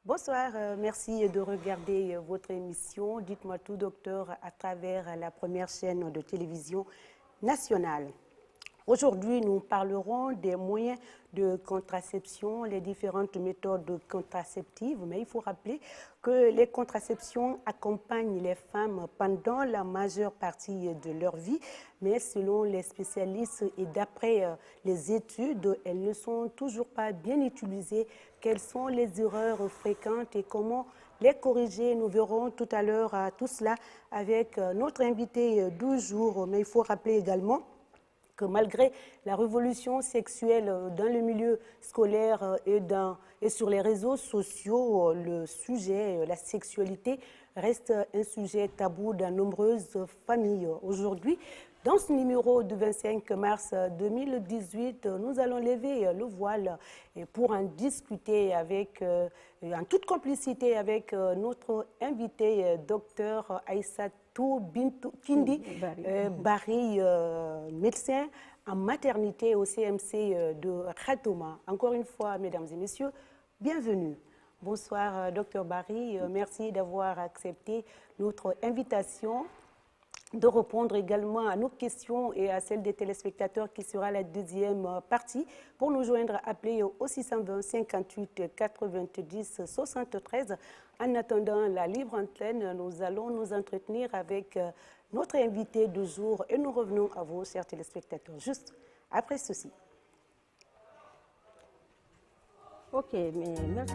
Bonsoir, merci de regarder votre émission. Dites-moi tout, docteur, à travers la première chaîne de télévision nationale. Aujourd'hui, nous parlerons des moyens de contraception, les différentes méthodes contraceptives, mais il faut rappeler que les contraceptions accompagnent les femmes pendant la majeure partie de leur vie, mais selon les spécialistes et d'après les études, elles ne sont toujours pas bien utilisées. Quelles sont les erreurs fréquentes et comment les corriger? Nous verrons tout à l'heure tout cela avec notre invité du jour, mais il faut rappeler également que malgré la révolution sexuelle dans le milieu scolaire et sur les réseaux sociaux, le sujet, la sexualité, reste un sujet tabou dans nombreuses familles. Aujourd'hui, dans ce numéro du 25 mars 2018, nous allons lever le voile pour en discuter en toute complicité avec notre invité, docteur Aïssatou Bintou Kindi Barry, médecin en maternité au CMC de Khatouma. Encore une fois, mesdames et messieurs, bienvenue. Bonsoir, docteur Barry. Merci d'avoir accepté notre invitation, de répondre également à nos questions et à celles des téléspectateurs qui sera la deuxième partie. Pour nous joindre, appelez au 620 58 90 73. En attendant la libre antenne, nous allons nous entretenir avec notre invité du jour et nous revenons à vous, chers téléspectateurs, juste après ceci. Ok, mais merci.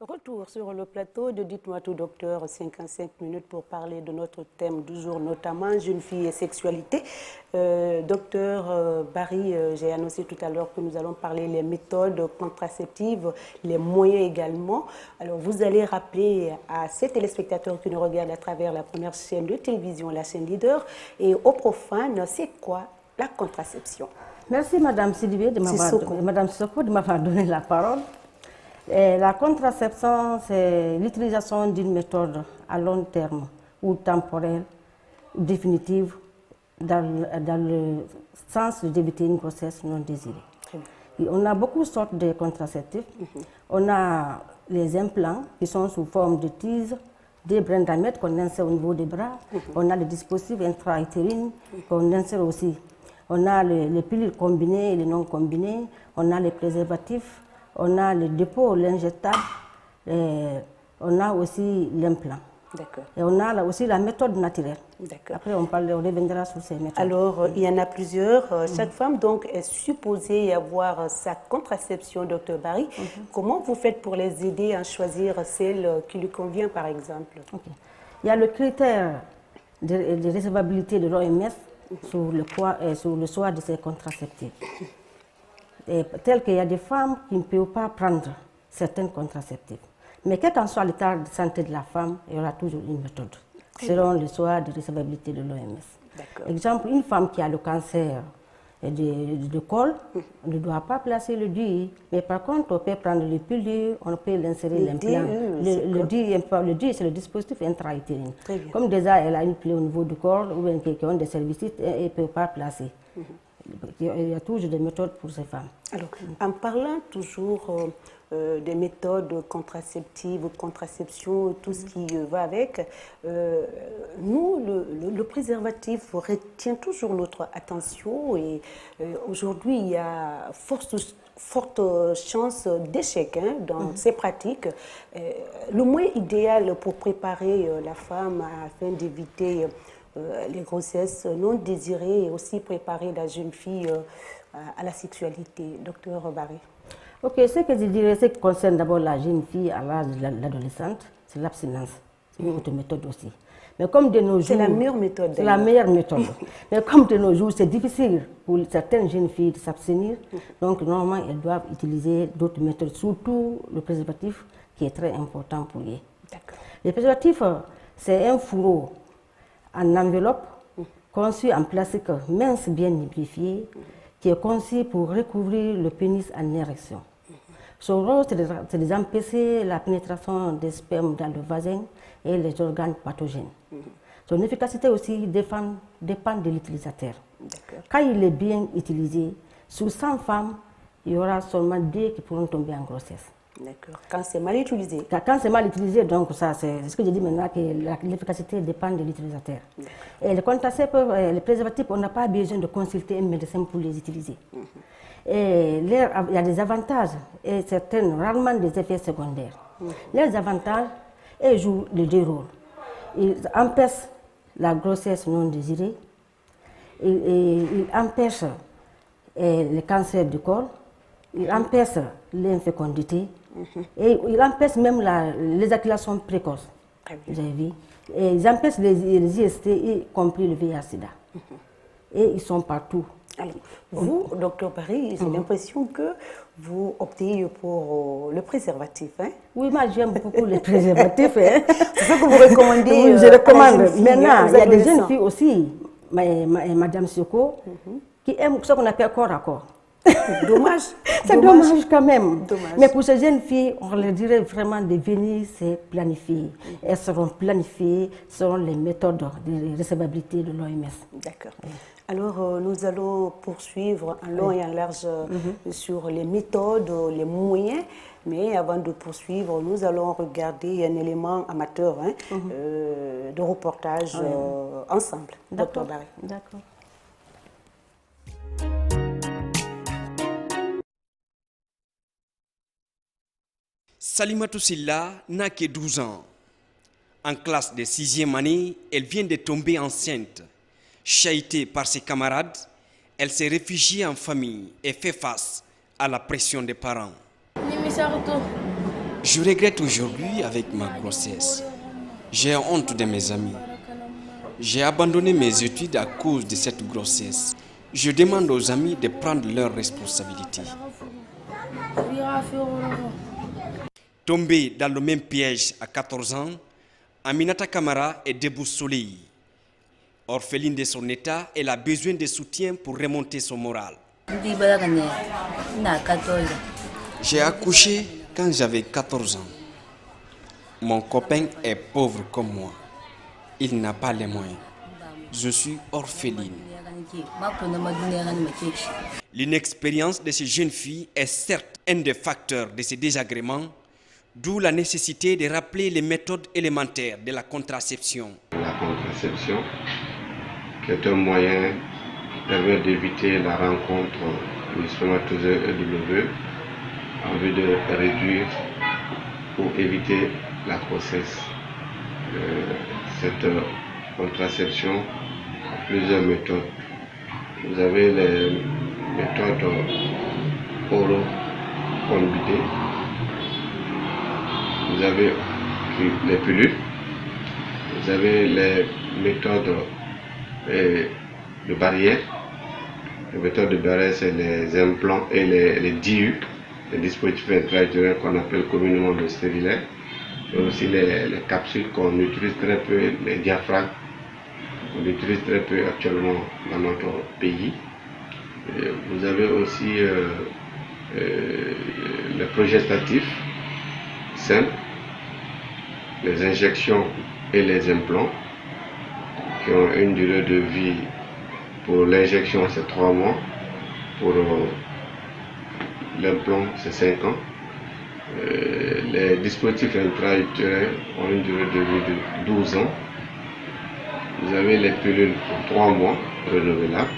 Retour sur le plateau de Dites-moi tout, docteur, 55 minutes pour parler de notre thème du jour, notamment jeune fille et sexualité. Docteur Barry, j'ai annoncé tout à l'heure que nous allons parler des méthodes contraceptives, les moyens également. Alors, vous allez rappeler à ces téléspectateurs qui nous regardent à travers la première chaîne de télévision, la chaîne leader, et aux profanes, c'est quoi la contraception? Merci, Madame Sidibé, Madame Soko, de m'avoir donné la parole. Et la contraception, c'est l'utilisation d'une méthode à long terme ou temporelle, ou définitive, dans le sens de d'éviter une grossesse non désirée. Et on a beaucoup de sortes de contraceptifs. On a les implants qui sont sous forme de tiges, des brins à mettre qu'on insère au niveau des bras. On a les dispositifs intra-utérines qu'on insère aussi. On a les pilules combinées et les non combinées. On a les préservatifs. On a le dépôt l'injectable, on a aussi l'implant. Et on a là aussi la méthode naturelle. Après, on reviendra sur ces méthodes. Alors, il y en a plusieurs. Chaque femme donc est supposée avoir sa contraception, docteur Barry. Comment vous faites pour les aider à choisir celle qui lui convient, par exemple? Il y a le critère de recevabilité de l'OMS sur le choix de ces contraceptifs. Tel qu'il y a des femmes qui ne peuvent pas prendre certaines contraceptifs. Mais quel qu'en soit l'état de santé de la femme, il y aura toujours une méthode, selon le choix de recevabilité de l'OMS. Exemple, une femme qui a le cancer du col ne doit pas placer le DUI, mais par contre, on peut prendre le pilules, on peut l'insérer l'implant. Le DUI, c'est le dispositif intra-utérine. Comme déjà elle a une plaie au niveau du corps, ou bien quelqu'un des services, elle ne peut pas placer. Il y a toujours des méthodes pour ces femmes. Alors, en parlant toujours des méthodes contraceptives, contraception, tout ce qui va avec, nous, le préservatif retient toujours notre attention et aujourd'hui, il y a forte chance d'échec dans ces pratiques. Le moyen idéal pour préparer la femme afin d'éviter les grossesses non désirées et aussi préparer la jeune fille à la sexualité. Docteur Barry. Ok, ce que je dirais, ce qui concerne d'abord la jeune fille à l'âge de l'adolescente, c'est l'abstinence. C'est une autre méthode aussi. Mais comme de nos jours... C'est la meilleure méthode. C'est la meilleure méthode. Mais comme de nos jours, c'est difficile pour certaines jeunes filles de s'abstenir. Donc, normalement, elles doivent utiliser d'autres méthodes, surtout le préservatif, qui est très important pour eux. Le préservatif, c'est un fourreau en enveloppe, conçu en plastique mince bien lubrifié, qui est conçu pour recouvrir le pénis en érection. Son rôle, c'est d'empêcher la pénétration des spermes dans le vagin et les organes pathogènes. Son efficacité aussi dépend de l'utilisateur. Quand il est bien utilisé, sur 100 femmes, il y aura seulement 2 qui pourront tomber en grossesse. D'accord. Quand c'est mal utilisé? Quand c'est mal utilisé, donc ça, c'est ce que je dis maintenant, que l'efficacité dépend de l'utilisateur. Et les contraceptifs, les préservatifs, on n'a pas besoin de consulter un médecin pour les utiliser. Et il y a des avantages et rarement des effets secondaires. Les avantages, ils jouent les 2 rôles. Ils empêchent la grossesse non désirée, ils empêchent le cancer du col, ils empêchent l'infécondité, et ils empêchent même l'éjaculation précoce. Vous avez vu? Et ils empêchent les IST, y compris le VIH-Sida. Et ils sont partout. Alors, vous, docteur Barry, j'ai l'impression que vous optez pour le préservatif. Hein? Oui, moi j'aime beaucoup les préservatifs. Hein? C'est ce que vous recommandez? Oui, je recommande. Maintenant, il y a des jeunes filles aussi, Madame Soko, qui aiment ce qu'on appelle corps à corps. Dommage. C'est dommage quand même. Dommage. Mais pour ces jeunes filles, on leur dirait vraiment de venir se planifier. Elles seront planifiées selon les méthodes de recevabilité de l'OMS. D'accord. Alors, nous allons poursuivre en long et en large sur les méthodes, les moyens. Mais avant de poursuivre, nous allons regarder un élément amateur de reportage ensemble. Docteur Barry. D'accord. Salimatou Silla n'a que 12 ans. En classe de 6e année, elle vient de tomber enceinte. Chahutée par ses camarades, elle s'est réfugiée en famille et fait face à la pression des parents. Je regrette aujourd'hui avec ma grossesse. J'ai honte de mes amis. J'ai abandonné mes études à cause de cette grossesse. Je demande aux amis de prendre leurs responsabilités. Tombée dans le même piège à 14 ans, Aminata Kamara est déboussolée. Orpheline de son état, elle a besoin de soutien pour remonter son moral. J'ai accouché quand j'avais 14 ans. Mon copain est pauvre comme moi. Il n'a pas les moyens. Je suis orpheline. L'inexpérience de ces jeunes filles est certes un des facteurs de ces désagréments, d'où la nécessité de rappeler les méthodes élémentaires de la contraception. La contraception, qui est un moyen qui permet d'éviter la rencontre du spermatozoïde et de l'ovule en vue de réduire ou éviter la grossesse. Cette contraception a plusieurs méthodes. Vous avez les méthodes oro-combinées. Vous avez les pilules, vous avez les méthodes de barrière. Les méthodes de barrière, c'est les implants et les DIU, les dispositifs intra-utérins qu'on appelle communément le stérilet. Et aussi les capsules qu'on utilise très peu, les diaphragmes, qu'on utilise très peu actuellement dans notre pays. Et vous avez aussi les progestatifs simples, les injections et les implants qui ont une durée de vie. Pour l'injection c'est 3 mois, pour l'implant c'est 5 ans. Les dispositifs intra-utérins ont une durée de vie de 12 ans. Vous avez les pilules pour 3 mois renouvelables.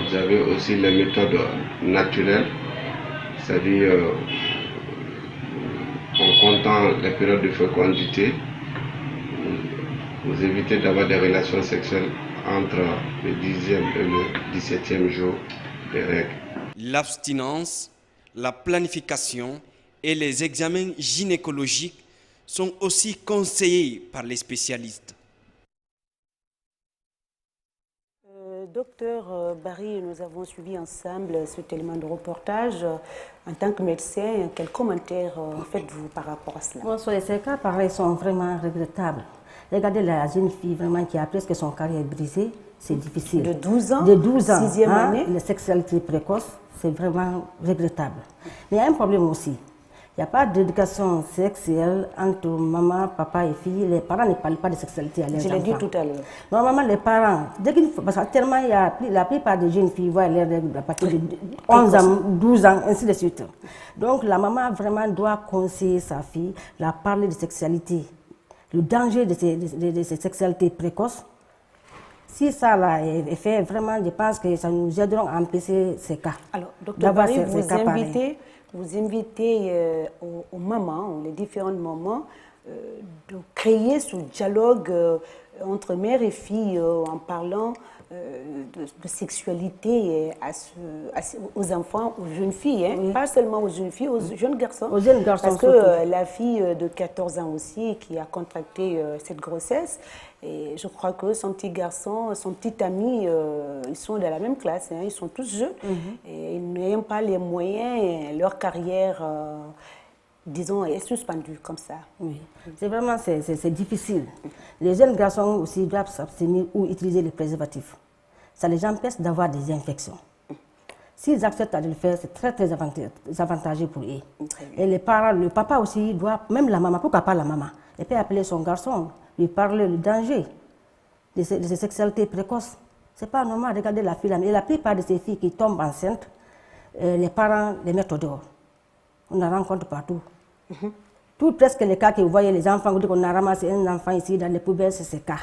Vous avez aussi les méthodes naturelles, c'est-à-dire en comptant les périodes de fécondité, vous évitez d'avoir des relations sexuelles entre le 10e et le 17e jour des règles. L'abstinence, la planification et les examens gynécologiques sont aussi conseillés par les spécialistes. Docteur Barry, nous avons suivi ensemble cet élément de reportage. En tant que médecin, quel commentaire faites-vous par rapport à cela? Bon, ces cas, pareil, sont vraiment regrettables. Regardez la jeune fille vraiment qui a presque son carrière brisée, c'est difficile. De 12 ans, de 12 ans, 6e année. La sexualité précoce, c'est vraiment regrettable. Mais il y a un problème aussi. Il n'y a pas d'éducation sexuelle entre maman, papa et fille. Les parents ne parlent pas de sexualité à leurs enfants. Je l'ai dit tout à l'heure. Normalement, les parents, parce qu'actuellement, la plupart des jeunes filles voient leurs règles à partir de 11 ans, 12 ans, ainsi de suite. Donc, la maman vraiment doit conseiller sa fille, la parler de sexualité, le danger de ces sexualités précoces. Si ça là, est fait, vraiment, je pense que ça nous aidera à empêcher ces cas. Alors, docteur Barry, vous invitez aux mamans, les différentes mamans, de créer ce dialogue entre mère et fille en parlant de sexualité aux enfants, aux jeunes filles, hein, pas seulement aux jeunes filles, aux jeunes garçons. Aux jeunes garçons parce que la fille de 14 ans aussi qui a contracté cette grossesse, et je crois que son petit garçon, son petit ami, ils sont de la même classe, hein, ils sont tous jeunes, et ils n'ont pas les moyens, leur carrière, disons, est suspendue comme ça. Oui, c'est vraiment c'est difficile. Les jeunes garçons aussi doivent s'abstenir ou utiliser les préservatifs. Ça les empêche d'avoir des infections. S'ils acceptent de le faire, c'est très avantageux pour eux. Et les parents, le papa aussi doit, même la maman, pourquoi pas la maman, elle peut appeler son garçon, lui parler du danger de ces sexualités précoces. C'est pas normal, regardez la fille. Et la plupart de ces filles qui tombent enceintes, les parents les mettent au dehors. On en rencontre partout. Tout presque les cas que vous voyez, les enfants, vous dites qu'on a ramassé un enfant ici dans les poubelles, c'est ces cas.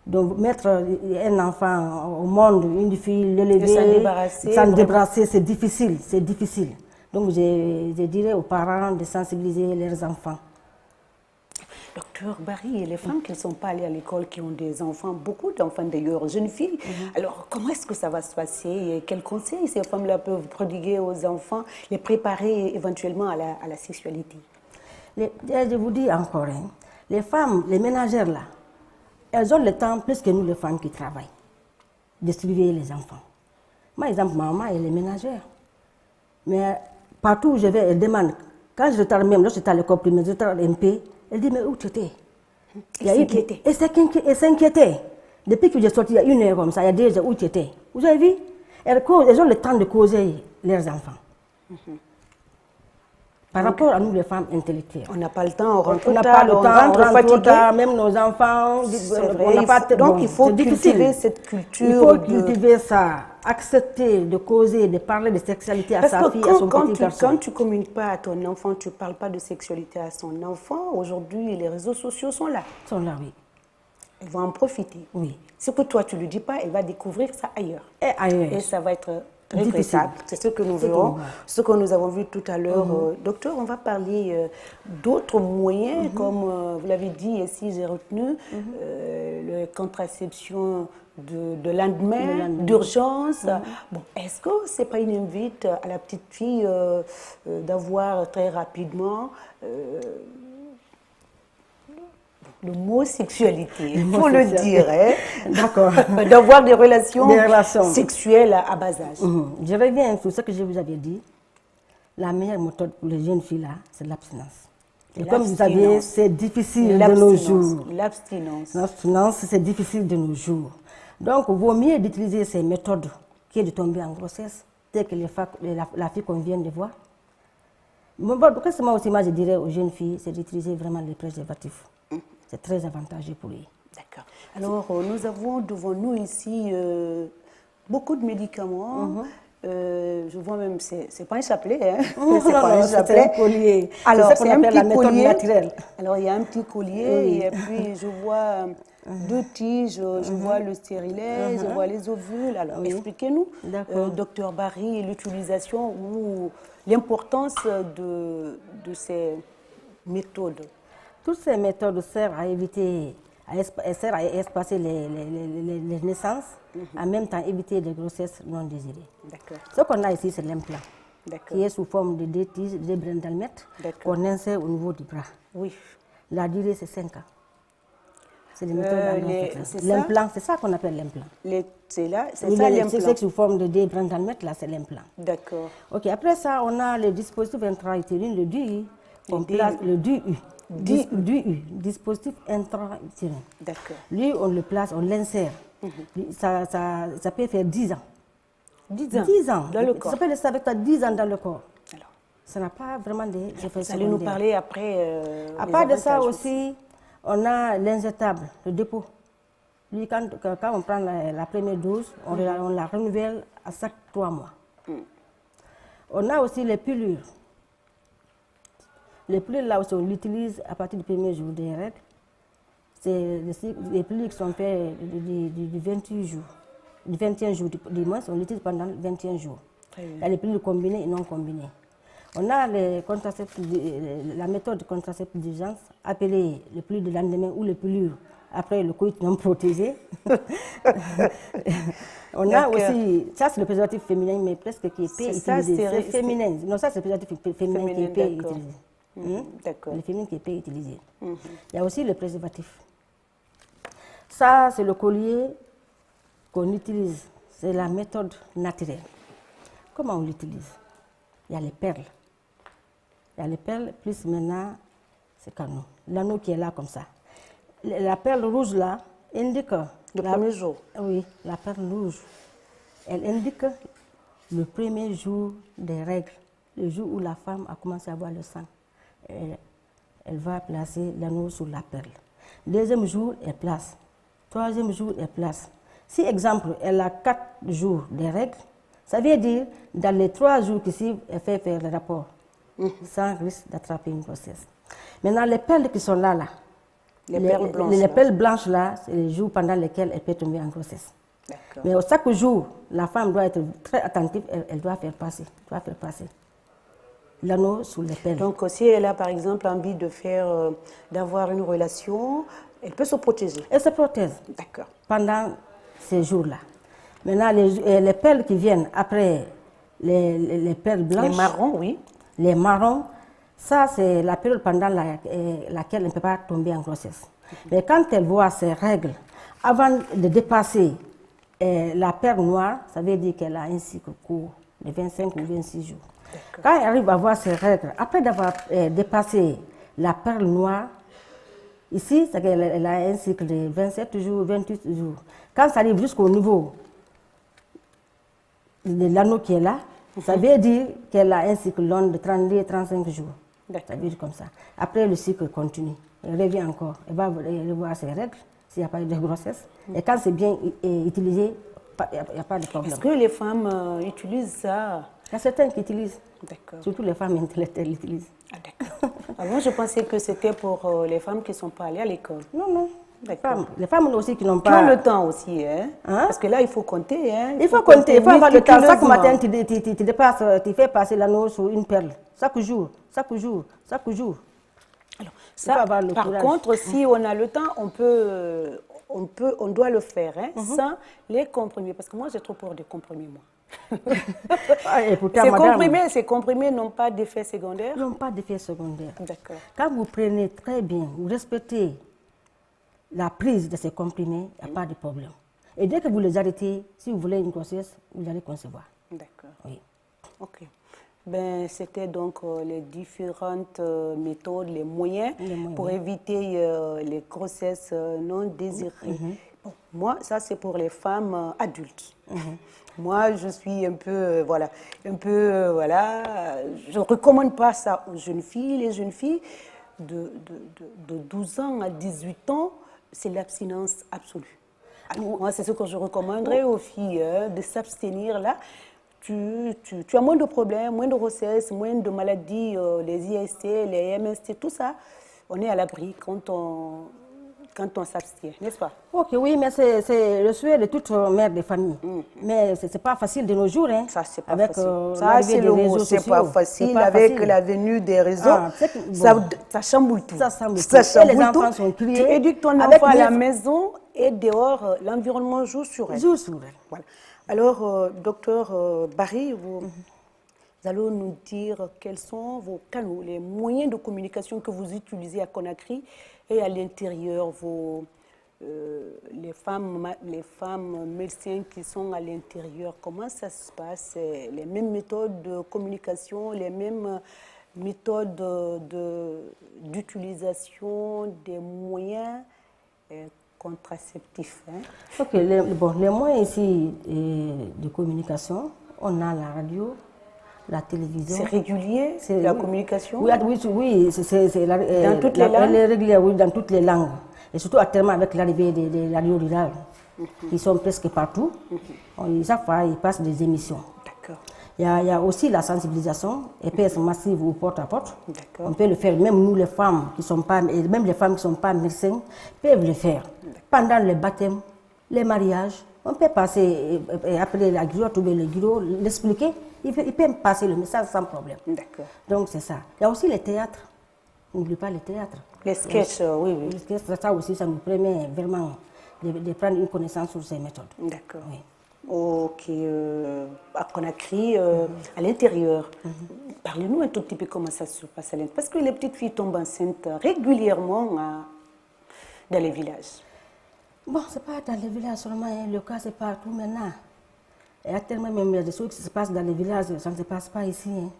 Donc mettre un enfant au monde, une fille, l'élever, s'en débarrasser, c'est difficile, c'est difficile. Donc je dirais aux parents de sensibiliser leurs enfants. Docteur Barry, les femmes qui ne sont pas allées à l'école, qui ont des enfants, beaucoup d'enfants d'ailleurs, jeunes filles, alors comment est-ce que ça va se passer et quels conseils ces femmes-là peuvent prodiguer aux enfants, les préparer éventuellement à la sexualité? Je vous dis encore, hein, les femmes, les ménagères là, elles ont le temps plus que nous les femmes qui travaillent, de surveiller les enfants. Par exemple, ma maman, elle est ménagère. Mais partout où je vais, elle demande, quand je retarde même, lorsque j'étais à l'école primaire, je retarde un peu, elle dit, mais où tu étais? Elle s'inquiétait. Depuis que j'ai sorti, il y a 1 heure comme ça, il y a 2 heures, où tu étais? Vous avez vu? Elles ont le temps de causer leurs enfants. Par rapport à nous, les femmes intellectuelles. On n'a pas le temps, on n'a pas le temps, on rentre trop tard, même nos enfants, on n'a pas de temps. Donc il faut cultiver cette culture. Il faut cultiver ça, accepter de causer, de parler de sexualité à sa fille, à son petit garçon. Quand tu ne communiques pas à ton enfant, tu ne parles pas de sexualité à son enfant, aujourd'hui les réseaux sociaux sont là. Sont là, oui. Elle va en profiter. Oui. Ce que toi tu ne lui dis pas, elle va découvrir ça ailleurs. Et ailleurs. Et ça va être regrettable. C'est ce que nous verrons, ce que nous avons vu tout à l'heure. Docteur, on va parler d'autres moyens, comme vous l'avez dit, et si j'ai retenu, la contraception de lendemain, d'urgence. Bon, est-ce que ce n'est pas une invite à la petite fille d'avoir très rapidement le mot sexualité, il faut le dire, hein? D'accord. D'avoir des relations sexuelles à bas âge. Je reviens sur ce que je vous avais dit. La meilleure méthode pour les jeunes filles, là, c'est l'abstinence. Et comme vous savez, c'est difficile de nos jours. L'abstinence. L'abstinence, c'est difficile de nos jours. Donc, il vaut mieux d'utiliser ces méthodes que de tomber en grossesse, telles que la fille qu'on vient de voir. Moi aussi, moi, je dirais aux jeunes filles, c'est d'utiliser vraiment les préservatifs. C'est très avantageux pour eux. D'accord. Alors, nous avons devant nous ici beaucoup de médicaments. Je vois même, c'est pas un chapelet, hein? C'est pas un chapelet. C'est un collier. Alors, c'est un petit collier naturel. Alors, il y a un petit collier et puis je vois 2 tiges, je vois le stérilet, je vois les ovules. Alors, expliquez-nous, docteur Barry, l'utilisation ou l'importance de ces méthodes. Toutes ces méthodes servent à éviter, à espacer les naissances, en même temps éviter des grossesses non désirées. Ce qu'on a ici, c'est l'implant, qui est sous forme de 2 tiges, 2 brins d'almette, qu'on insère au niveau du bras. Oui. La durée, c'est 5 ans. C'est des méthodes l'implant, c'est ça qu'on appelle l'implant. C'est ça l'implant. C'est sous forme de 2 brins d'almette, là, c'est l'implant. D'accord. Ok, après ça, on a le dispositif intra-utérin, le DUI, on place le DUI. Dispositif intra-utérin. D'accord. Lui, on le place, on l'insère. Ça peut faire 10 ans. 10 ans. 10 ans. Dans le corps. Ça s'appelle le SAVECTA 10 ans dans le corps. Alors, Ça n'a pas vraiment des effets vous allez nous secondaires. parler après. À les part de ça avantages aussi, on a l'injectable, le dépôt. Lui, quand on prend la première dose, on la renouvelle à chaque 3 mois. On a aussi les pilures. Les pilules, là aussi, on l'utilise à partir du premier jour des règles. C'est les pilules qui sont faites du 28 jours. Du 21 jours du mois, on l'utilise pendant 21 jours. Il y a les pilules combinées et non combinées. On a la méthode de contraception d'urgence appelée le pilule de lendemain ou le pilule après le coït non protégé. On a aussi, ça c'est le préservatif féminin, mais presque qui est peu utilisé. C'est féminin. Non, ça c'est le préservatif féminin qui est peu utilisé. D'accord. Le féminin qui est peu utilisé. Il y a aussi le préservatif. Ça, c'est le collier qu'on utilise. C'est la méthode naturelle. Comment on l'utilise? Il y a les perles. Il y a les perles, plus maintenant, c'est canon. L'anneau qui est là comme ça. La perle rouge là indique... Le premier jour. Oui, la perle rouge. Elle indique le premier jour des règles, le jour où la femme a commencé à avoir le sang. Elle va placer l'anneau sur la perle. Deuxième jour, elle place. Troisième jour, elle place. Si, exemple, elle a 4 jours de règles, ça veut dire dans les 3 jours qui suivent, elle fait faire le rapport, sans risque d'attraper une grossesse. Maintenant, les perles qui sont là, les perles blanches, les perles blanches là, c'est les jours pendant lesquels elle peut tomber en grossesse. Mais chaque jour, la femme doit être très attentive, elle doit faire passer, l'anneau sous les perles. Donc, si elle a par exemple envie de d'avoir une relation, elle peut se protéger. Elle se protège. D'accord. Pendant ces jours-là. Maintenant, les perles qui viennent après les perles blanches. Les marrons, oui. Les marrons, ça c'est la période pendant laquelle elle ne peut pas tomber en grossesse. Mais quand elle voit ses règles, avant de dépasser la perle noire, ça veut dire qu'elle a un cycle court de 25 ou 26 jours. Quand elle arrive à voir ses règles, après d'avoir dépassé la perle noire, ici, c'est qu'elle a un cycle de 27 jours, 28 jours. Quand ça arrive jusqu'au niveau de l'anneau qui est là, ça veut dire qu'elle a un cycle long de 32 35 jours. Ça veut dire comme ça. Après, le cycle continue. Elle revient encore. Elle va revoir ses règles, s'il n'y a pas de grossesse. Et quand c'est bien utilisé, il n'y a pas de problème. Est-ce que les femmes utilisent ça? Il y a certaines qui utilisent. D'accord. Surtout les femmes intellectuelles l'utilisent. Ah, d'accord. Avant, je pensais que c'était pour les femmes qui ne sont pas allées à l'école. Non, non. D'accord. Les femmes aussi qui n'ont pas... Qui ont le temps aussi, hein? Parce que là, il faut compter. Hein? Il faut compter, il faut avoir le temps. Chaque matin, tu fais passer l'anneau sur une perle. Chaque jour, chaque jour, chaque jour. Alors, ça, par contre, si on a le temps, on doit le faire sans les comprimés. Parce que moi, j'ai trop peur des comprimés, moi. Ces comprimés n'ont pas d'effet secondaire? Ils n'ont pas d'effet secondaire. D'accord. Quand vous prenez très bien, vous respectez la prise de ces comprimés, il n'y a pas de problème. Et dès que vous les arrêtez, si vous voulez une grossesse, vous allez concevoir. D'accord. Oui. Ok. Ben, c'était donc les différentes méthodes, les moyens pour éviter les grossesses non désirées. Bon, moi, ça c'est pour les femmes adultes. Moi, je suis un peu, je ne recommande pas ça aux jeunes filles. Les jeunes filles de 12 ans à 18 ans, c'est l'abstinence absolue. Alors, moi, c'est ce que je recommanderais aux filles, de s'abstenir là. Tu as moins de problèmes, moins de grossesse, moins de maladies, les IST, les MST, tout ça, on est à l'abri quand on s'abstient, n'est-ce pas? Ok, oui, mais c'est le souhait de toute mère de famille. Mais ce n'est pas facile de nos jours. Hein, ça, c'est pas avec, facile. Ça, c'est le mot, c'est pas facile. Avec la venue des réseaux, ça chamboule tout. Ça chamboule tout. Les enfants sont criés. Tu éduques ton enfant à la maison et dehors, l'environnement joue sur elle. Joue sur elle. Voilà. Alors, docteur Barry, vous allez nous dire quels sont vos canaux, les moyens de communication que vous utilisez à Conakry et à l'intérieur, les femmes médecins qui sont à l'intérieur. Comment ça se passe? Les mêmes méthodes de communication, les mêmes méthodes d'utilisation des moyens. contraceptifs. Hein. Ok, les moyens ici de communication, on a la radio, la télévision. C'est régulier, la communication? Oui, c'est dans toutes les langues? Elle est régulière, oui, dans toutes les langues. Et surtout actuellement avec l'arrivée des radios rurales, qui sont presque partout. Chaque fois, ils passent des émissions. D'accord. Il y a aussi la sensibilisation, épaisse, massive ou porte à porte. D'accord. On peut le faire, même nous les femmes qui sont pas, et même les femmes qui ne sont pas médecins, peuvent le faire. Pendant le baptême, les mariages, on peut passer, appeler la guillotte ou le guillot, l'expliquer. Il peut passer le message sans problème. D'accord. Donc c'est ça. Il y a aussi les théâtres. N'oublie pas les théâtres. Les sketchs, oui. Les sketchs, ça aussi, ça nous permet vraiment de prendre une connaissance sur ces méthodes. D'accord. Oui. Ok, à Conakry, à l'intérieur. Parlez-nous un tout petit peu comment ça se passe à l'intérieur. Parce que les petites filles tombent enceintes régulièrement dans les villages. Bon, ce n'est pas dans les villages seulement, hein. Le cas c'est partout maintenant. Il y a tellement même des choses qui se passent dans les villages, ça ne se passe pas ici. Hein.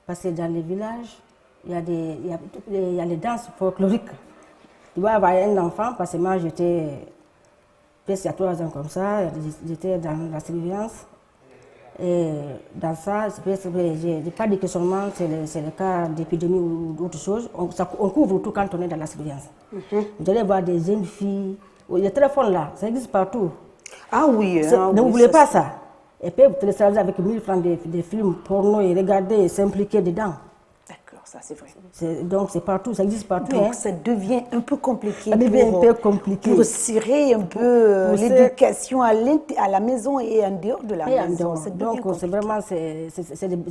Parce que dans les villages, il y a les danses folkloriques. Tu vas avoir un enfant, parce que moi j'étais, peut-être il y a 3 ans comme ça, j'étais dans la surveillance. Et dans ça, je n'ai pas dit que seulement c'est le cas d'épidémie ou d'autres choses. On couvre tout quand on est dans la surveillance. Vous allez voir des jeunes filles, les téléphones là, ça existe partout. Ah oui. Ne voulez pas ça. Et puis vous téléchargez avec 1000 francs des films porno et regarder et s'impliquer dedans. D'accord, ça c'est vrai. Donc c'est partout, ça existe partout. Donc hein. ça devient un peu compliqué. Ça devient un peu compliqué. Pour serrer un peu l'éducation à la maison et en dehors de la maison. Donc c'est vraiment,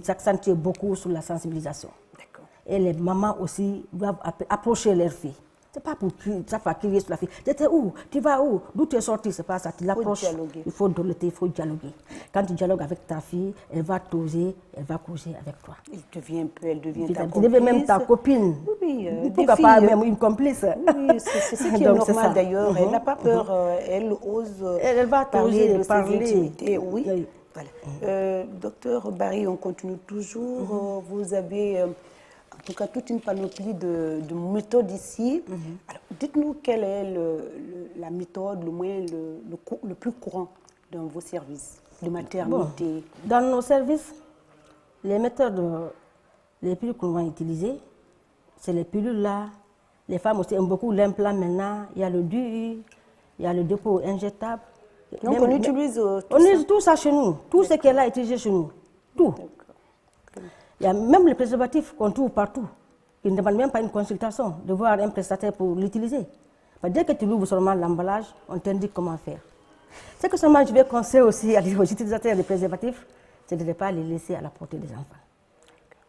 s'accentuer beaucoup sur la sensibilisation. D'accord. Et les mamans aussi doivent approcher leurs filles. C'est pas pour crier sur la fille. Tu étais où? Tu vas où? D'où tu es sorti? C'est pas ça. Tu l'approches. Il faut dialoguer. Quand tu dialogues avec ta fille, elle va t'oser, elle va causer avec toi. Elle devient ta copine. complice. Tu deviens même ta copine. Oui, pourquoi pas même une complice? Oui, c'est ce qui est normal d'ailleurs. Elle n'a pas peur. Elle ose elle va parler de ses parler. intimités. Oui. Voilà. Docteur Barry, on continue toujours. Vous avez... en tout cas, toute une panoplie de méthodes ici. Alors, dites-nous quelle est la méthode, le moyen le plus courant dans vos services de maternité. Bon, dans nos services, les méthodes les plus couramment utilisées, c'est les pilules là. Les femmes aussi aiment beaucoup l'implant maintenant. Il y a le DUI, il y a le dépôt injectable. Donc on utilise tout ça chez nous. Tout ce qu'elle a utilisé chez nous. Tout. Il y a même les préservatifs qu'on trouve partout. Ils ne demandent même pas une consultation, de voir un prestataire pour l'utiliser. Dès que tu ouvres seulement l'emballage, on t'indique comment faire. Ce que seulement je vais conseiller aussi aux utilisateurs des préservatifs, c'est de ne pas les laisser à la portée des enfants.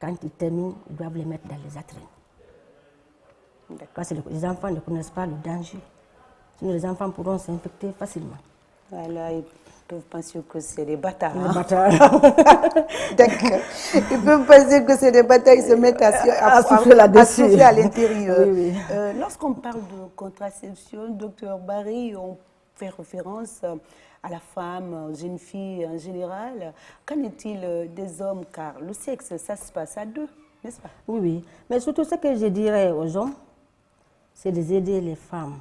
Quand ils terminent, ils doivent les mettre dans les latrines. Parce que les enfants ne connaissent pas le danger. Sinon, les enfants pourront s'infecter facilement. Voilà, ils peuvent penser que c'est des bâtards. Des bâtards. D'accord. Ils peuvent penser que c'est des bâtards, ils se mettent à souffler à l'intérieur. Oui. Lorsqu'on parle de contraception, docteur Barry, on fait référence à la femme, aux jeunes filles en général. Qu'en est-il des hommes? Car le sexe, ça se passe à deux, n'est-ce pas? Oui. Mais surtout, ce que je dirais aux hommes, c'est d'aider les femmes.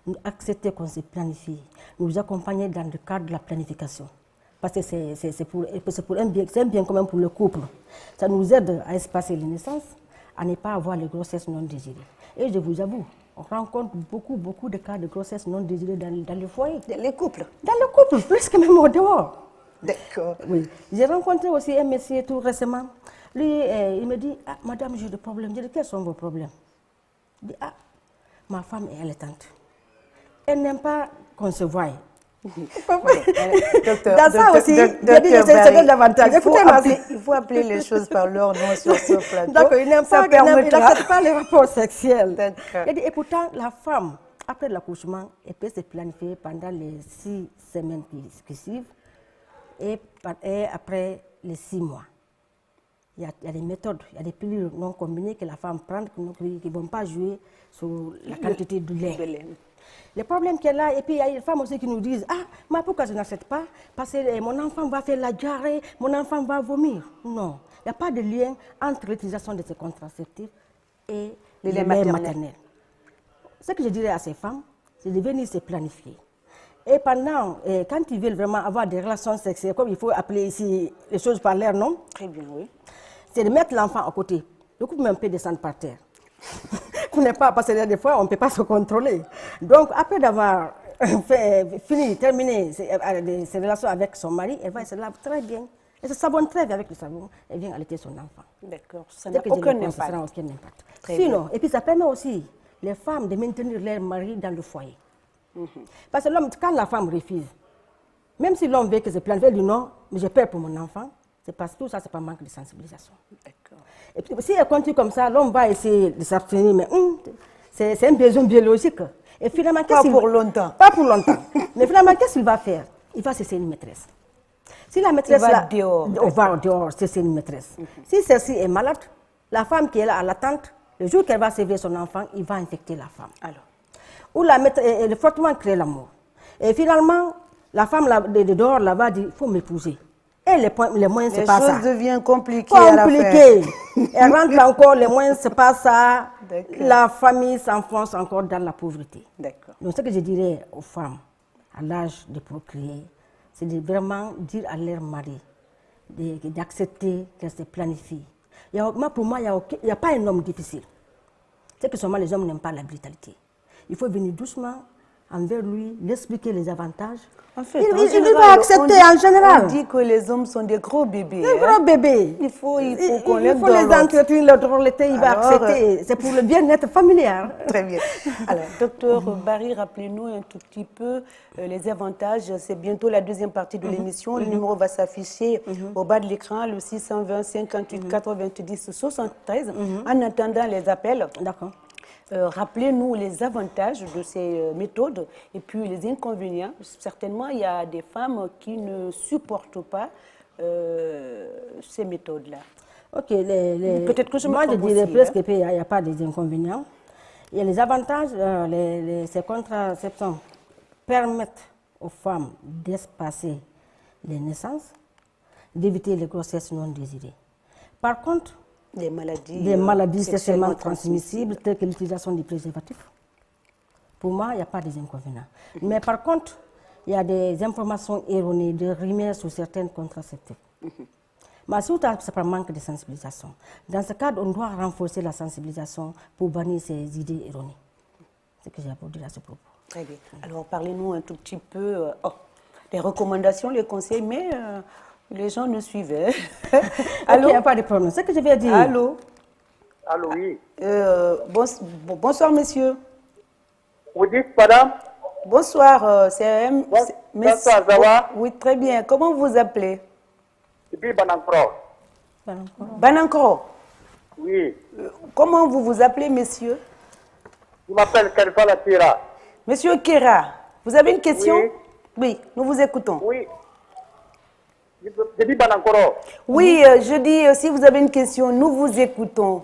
Nous accepter qu'on se planifie, nous accompagner dans le cadre de la planification. Parce que c'est un bien commun pour le couple. Ça nous aide à espacer les naissances, à ne pas avoir les grossesses non désirées. Et je vous avoue, on rencontre beaucoup de cas de grossesse non désirées dans le foyer. Dans les couples? Dans le couple, plus que même au dehors. D'accord. Oui. J'ai rencontré aussi un monsieur tout récemment. Lui, il me dit, ah, madame, j'ai des problèmes. J'ai dit, quels sont vos problèmes? Il dit, ah, ma femme est allaitante. Elle n'aime pas qu'on se voie. Docteur, ça aussi, j'ai dit que c'est l'avantage. Il faut appeler les choses par leur nom sur ce plateau. D'accord, il n'accepte pas les rapports sexuels. Et pourtant, la femme, après l'accouchement, elle peut se planifier pendant les 6 semaines qui suivent et après les 6 mois. Il y a des méthodes, il y a des pilules non combinées que la femme prend qui ne vont pas jouer sur la quantité de lait. Les problèmes qu'elle a, et puis il y a des femmes aussi qui nous disent, ah, mais pourquoi je n'accepte pas? Parce que mon enfant va faire la diarrhée, mon enfant va vomir. Non, il n'y a pas de lien entre l'utilisation de ces contraceptifs et le lait maternel. Ce que je dirais à ces femmes, c'est de venir se planifier. Et pendant, quand ils veulent vraiment avoir des relations sexuelles, comme il faut appeler ici les choses par leur nom, Très bien, oui. c'est de mettre l'enfant à côté. Le couple même peut descendre par terre. On n'est pas, parce que des fois, on ne peut pas se contrôler. Donc, après d'avoir terminé ses relations avec son mari, elle va se laver très bien. Elle se savonne très bien avec le savon. Elle vient allaiter son enfant. D'accord, ça n'a aucun impact. Sinon, et puis ça permet aussi les femmes de maintenir leur mari dans le foyer. Parce que l'homme, quand la femme refuse, même si l'homme veut que je planifie, elle dit non, mais j'ai peur pour mon enfant, c'est parce que tout ça, c'est pas manque de sensibilisation. D'accord. Et puis, si elle continue comme ça, l'homme va essayer de s'abstenir, mais c'est un besoin biologique. Et finalement, pas pour longtemps. Pas pour longtemps. Mais finalement, qu'est-ce qu'il va faire? Il va cesser une maîtresse. Si la maîtresse va dehors. On va dehors, c'est une maîtresse. Si celle-ci est malade, la femme qui est là à l'attente, le jour qu'elle va servir son enfant, il va infecter la femme. Alors. Ou la maîtresse, elle fortement crée l'amour. Et finalement, la femme de dehors là-bas dit, il faut m'épouser. Et les moyens, c'est pas ça. Les choses deviennent compliquées à la fin. Elle rentre encore, les moyens, c'est pas ça. La famille s'enfonce encore dans la pauvreté. D'accord. Donc, ce que je dirais aux femmes, à l'âge de procréer, c'est de vraiment dire à leur mari d'accepter qu'elle se planifie. Pour moi, il n'y a pas un homme difficile. C'est que seulement les hommes n'aiment pas la brutalité. Il faut venir doucement envers lui, lui expliquer les avantages. En fait, il va accepter en général. On dit que les hommes sont des gros bébés. Des gros bébés. Il faut les entretenir, leur drôleté, il va accepter. C'est pour le bien-être familial. Très bien. Alors, docteur Barry, rappelez-nous un tout petit peu les avantages. C'est bientôt la deuxième partie de l'émission. Le numéro va s'afficher au bas de l'écran, le 620 58 90 73. En attendant les appels. D'accord. Rappelez-nous les avantages de ces méthodes et puis les inconvénients. Certainement, il y a des femmes qui ne supportent pas ces méthodes-là. Ok, peut-être que je me moi, trompe je dirais aussi, presque qu'il n'y a pas des inconvénients. Il y a les avantages, ces contraceptions permettent aux femmes d'espacer les naissances, d'éviter les grossesses non désirées. Par contre, des maladies sexuellement transmissibles, telles que l'utilisation des préservatifs. Pour moi, il n'y a pas des inconvénients. Mais par contre, il y a des informations erronées, des rumeurs sur certaines contraceptifs. Mais surtout, c'est par manque de sensibilisation. Dans ce cadre, on doit renforcer la sensibilisation pour bannir ces idées erronées. C'est ce que j'ai à vous dire à ce propos. Très bien. Alors, parlez-nous un tout petit peu des recommandations, les conseils, mais... les gens nous suivaient. Allô? Il n'y a pas de problème. C'est ce que je vais dire. Allô? Allô, oui. Bonsoir, monsieur. Vous dites, madame? Bonsoir, c'est Bonsoir, ça va? Oui, très bien. Comment vous vous appelez? Depuis Banankro. Banankro? Oui. Comment vous vous appelez, monsieur? Je m'appelle Karifa Latira. Monsieur Kera, vous avez une question? Oui. Oui, nous vous écoutons. Oui. Je dis Banankoro. Oui, je dis, si vous avez une question, nous vous écoutons.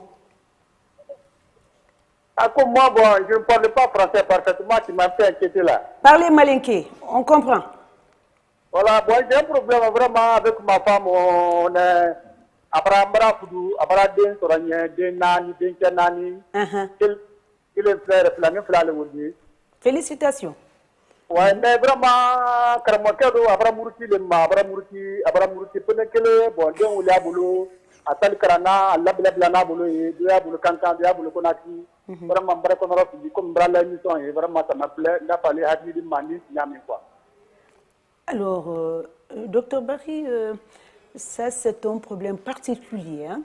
Comme moi, bon, je ne parle pas français parfaitement, tu m'as fait inquiéter là. Parlez malinké, on comprend. Voilà, bon, j'ai un problème vraiment avec ma femme. On est Abraham Foudou, Abraham Soranya, Denani, Denkanani. Il est frère, Flamé. Félicitations. Ouais, mais vraiment, Karamakado, Abraham Murti, Abraham Murti, Penekele, bon, Dieu, il y a boulot, Atal Karana, Allah Blana, boulot, il y a boulot, Kankan, il y a boulot, Konaki, vraiment, Brakonora, comme Brala, et vraiment, ça m'a plu, il a fallu Hadid Mani, Yami, quoi. Alors, docteur Barry, ça, c'est un problème particulier. Hein?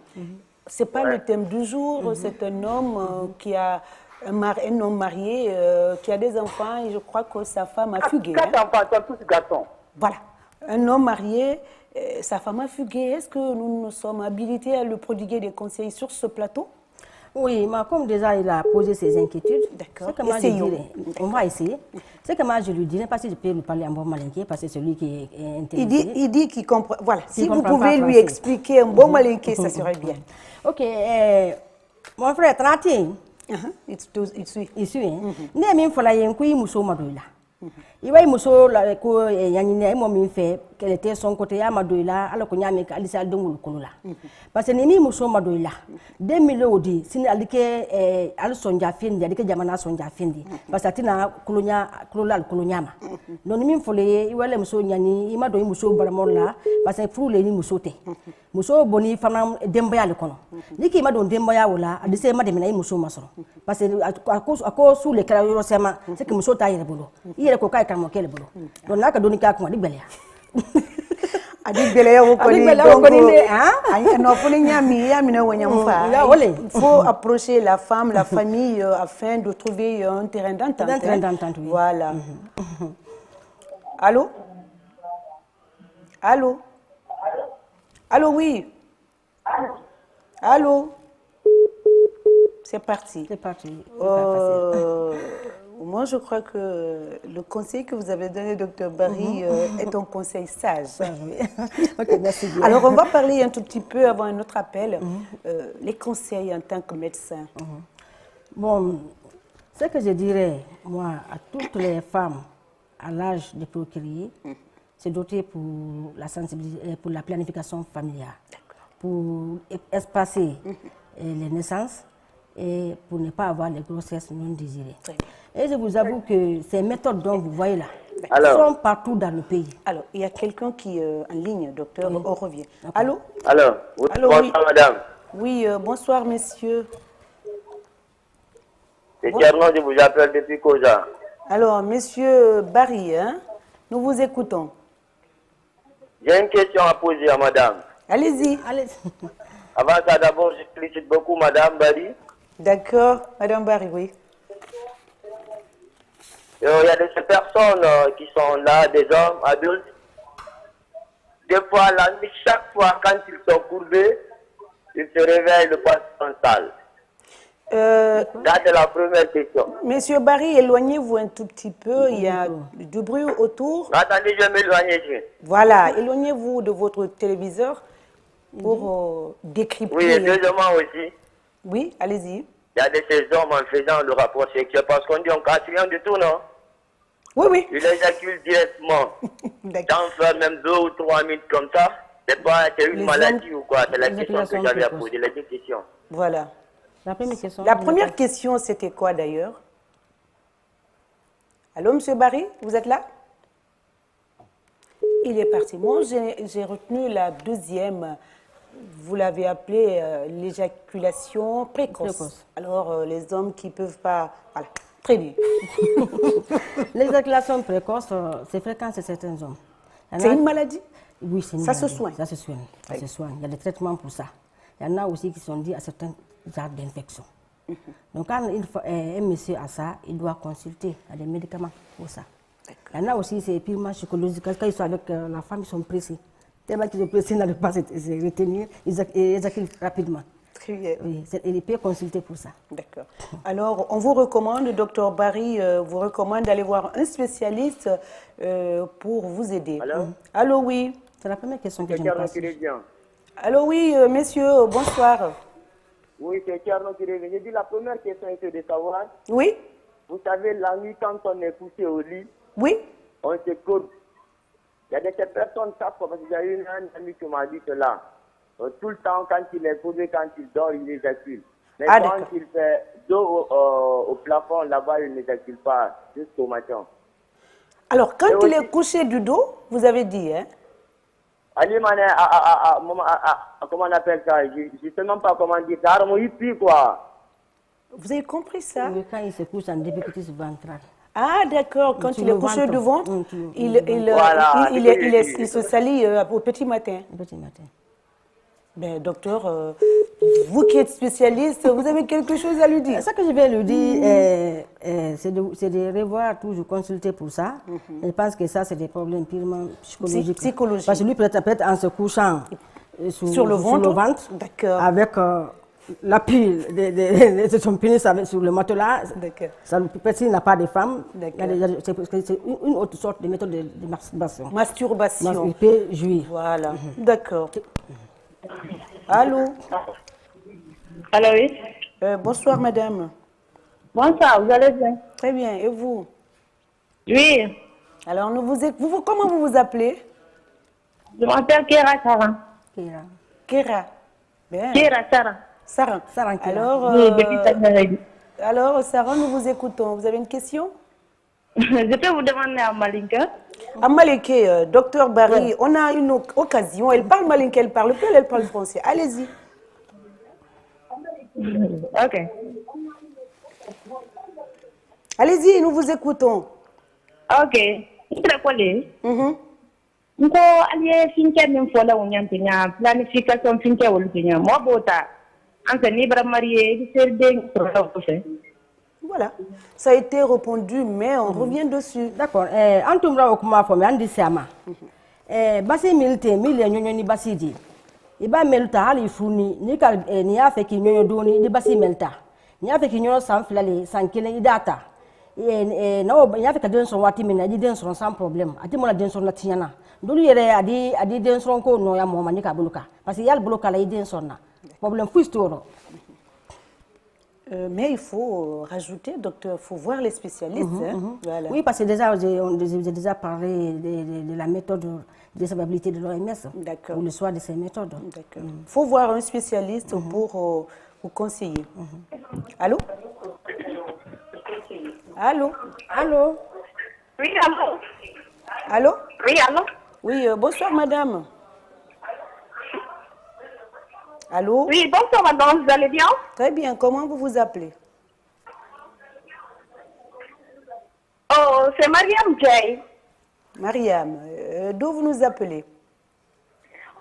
Ce n'est pas le thème du jour, c'est un homme qui a. Un homme marié qui a des enfants et je crois que sa femme a fugué. 4 enfants, sont tous garçons. Voilà. Un homme marié, sa femme a fugué. Est-ce que nous sommes habilités à le prodiguer des conseils sur ce plateau? Oui, mais comme déjà il a posé ses inquiétudes, essayons. On va essayer. C'est que moi je lui dirais, parce que je peux lui parler en bon malinké, parce que c'est celui qui est intéressé. Il dit qu'il comprend. Voilà, si vous pouvez lui expliquer un bon malinké, ça serait bien. Ok, mon frère, 31. Il suit. Ne min fala yen ko yi muso madoila. I bai muso la ko yanyi ne mo min fe qu'elle était son côté, ya madoila, alors qu'on y a mis Alissa Dongul Kulula. Parce que Nini Mousso madoila, 2000 odi, si alike al sonja findi, alike jamana sonja findi. Parce que tina kolonya kolal kolonyama. Non mi fole iwale Mousso nyani, imado Mousso baramola, parce que fou le ni Mousso te. Mousso boni fana demboya le kono. Niki imado demboya wala, adise mademina Mousso maso. Parce que à cause sous les carrières sema, c'est que Mousso taille le boulot. Il est coca et camoquel le boulot. Donc là que donner qu'à comment dire belia. Adik belaya wo koni non il faut approcher la femme, la famille afin de trouver un terrain d'entente. Voilà. Allô? Allô? Allô, oui. Allô? C'est parti. C'est parti. Moi, je crois que le conseil que vous avez donné, Dr Barry, est un conseil sage. Okay, merci bien. Alors, on va parler un tout petit peu avant un autre appel, les conseils en tant que médecin. Bon, ce que je dirais, moi, à toutes les femmes à l'âge de procréer, c'est doter pour la sensibilisation, pour la planification familiale, pour espacer les naissances et pour ne pas avoir les grossesses non désirées. Et je vous avoue que ces méthodes dont vous voyez là sont partout dans le pays. Alors, il y a quelqu'un qui est en ligne, docteur, on revient. Allô? Allô? Allô, bonsoir, oui. madame. Oui, bonsoir, messieurs. C'est Tierno, je vous appelle depuis Cosa. Alors, monsieur Barry, hein, nous vous écoutons. J'ai une question à poser à madame. Allez-y. Avant ça, d'abord, je félicite beaucoup madame Barry. D'accord, madame Barry, oui. Il y a de ces personnes qui sont là, des hommes adultes. Des fois, la nuit, chaque fois, quand ils sont courbés, ils se réveillent le poisson sale. Ça, c'est la première question. Monsieur Barry, éloignez-vous un tout petit peu, il y a du bruit autour. Attendez, je vais m'éloigner. Voilà, éloignez-vous de votre téléviseur pour décrypter. Oui, et deuxièmement aussi, oui, allez-y. il y a de ces hommes en faisant le rapport sexuel, parce qu'on dit on casse rien du tout, non? Oui, oui. Ils éjaculent directement. Dans faire même 2 ou 3 minutes comme ça, c'est une maladie ou quoi? C'est la question que j'avais à poser, les deux questions. Voilà. La première question. La première question, c'était quoi d'ailleurs? Allô, monsieur Barry, vous êtes là? Il est parti. Moi, j'ai retenu la deuxième. Vous l'avez appelée l'éjaculation précoce. Alors, les hommes qui ne peuvent pas... Voilà, très bien. L'éjaculation précoce, c'est fréquent chez certains hommes. C'est une maladie? Oui, c'est une maladie. Ça se soigne. Ça se soigne. Ça se soigne. Il y a des traitements pour ça. Il y en a aussi qui sont dus à certains genres d'infections. Donc, quand un monsieur a ça, il doit consulter à des médicaments pour ça. Il y en a aussi, c'est purement psychologique. Quand ils sont avec la femme, ils sont pressés. Tellement qu'ils sont pressés, ils n'arrivent pas à se retenir, ils éjaculent rapidement. Très bien. Oui, il peut consulter pour ça. D'accord. Alors, on vous recommande, docteur Barry, vous recommande d'aller voir un spécialiste pour vous aider. Allô? Allô, oui. C'est la première question que je me pose. Allô, oui, messieurs, bonsoir. Oui, c'est Tierno qui revient. J'ai dit la première question était de savoir. Oui. Vous savez, la nuit, quand on est couché au lit, oui. On se courbe. Il y a des personnes, ça, parce qu'il y a eu un ami qui m'a dit cela. Tout le temps, quand il est courbé, quand il dort, il éjacule. Mais quand il fait dos au plafond, là-bas, il n'éjacule pas jusqu'au matin. Alors, quand il est couché du dos, vous avez dit, hein? Comment on appelle ça? Je ne sais même pas comment dire ça. Quoi. Vous avez compris ça? Oui, quand il se couche en difficulté ventrale. Ah, d'accord. Quand il est couché devant, il se salit au petit matin. Au petit matin. Ben, docteur, vous qui êtes spécialiste, vous avez quelque chose à lui dire? Ce que je vais lui dire, c'est de revoir, toujours consulter pour ça. Je pense que ça, c'est des problèmes purement psychologiques. Parce que lui, peut-être en se couchant sur le ventre avec l'appui de son pénis sur le matelas, peut-être s'il n'a pas de femme, c'est une autre sorte de méthode de masturbation. Masturbation. Il peut jouir. Voilà, d'accord. Allô? Allô, oui. Bonsoir, madame. Bonsoir, vous allez bien? Très bien, et vous? Oui. Alors, comment vous vous appelez? Je m'appelle Kera Saran. Kera. Bien. Kera Saran. Saran. Alors, Saran, nous vous écoutons. Vous avez une question? Je peux vous demander à Malinka. À Malinka, docteur Barry, on a une occasion. Elle parle Malinka, elle parle peu, elle parle français. Allez-y. Ok. Allez-y, nous vous écoutons. Ok. Nko aliye finke min fola wonyan pinya planification finke wol pinya mo bota anka ni bra marié ser de Voilà, ça a été répondu, mais on revient dessus. D'accord. Antumra okuma fo me andi sama. Basi milte mille nyonyo ni basi di. Iba melta hali funi ni ka ni afe ki nyonyo doni ni basi melta. Ni afe ki nyonyo san filale san kele idata. No ni afe ka denso wati mina di denso sans problème. Ati mo la denso na tiana. Dulu yere adi denso ko no ya mo mani ka buluka. Parce yal buluka la denso na. Problème fou storo. Mais il faut rajouter, docteur, il faut voir les spécialistes. Voilà. Oui, parce que déjà, j'ai déjà parlé de la méthode de stabilité de l'OMS pour le choix de ces méthodes. D'accord. Il faut voir un spécialiste pour vous conseiller. Allô? Allô? Allô? Oui, allô? Allô? Oui, allô? Oui, bonsoir madame. Allô? Oui, bonsoir madame, vous allez bien? Très bien, comment vous vous appelez? Oh, c'est Mariam Jay. Mariam, d'où vous nous appelez?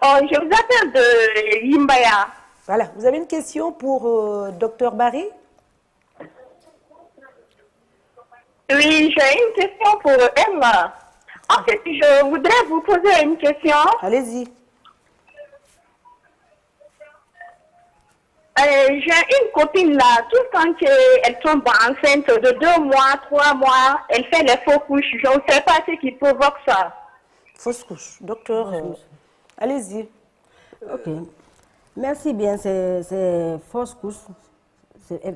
Oh, je vous appelle de Yimbaya. Voilà, vous avez une question pour docteur Barry? Oui, j'ai une question pour elle. En fait, je voudrais vous poser une question. Allez-y. J'ai une copine là, tout le temps qu'elle tombe enceinte de 2 mois, 3 mois, elle fait les faux couches. Je ne sais pas ce qui provoque ça. Fausse couche, docteur. Allez-y. Ok. Merci bien, c'est fausse couche.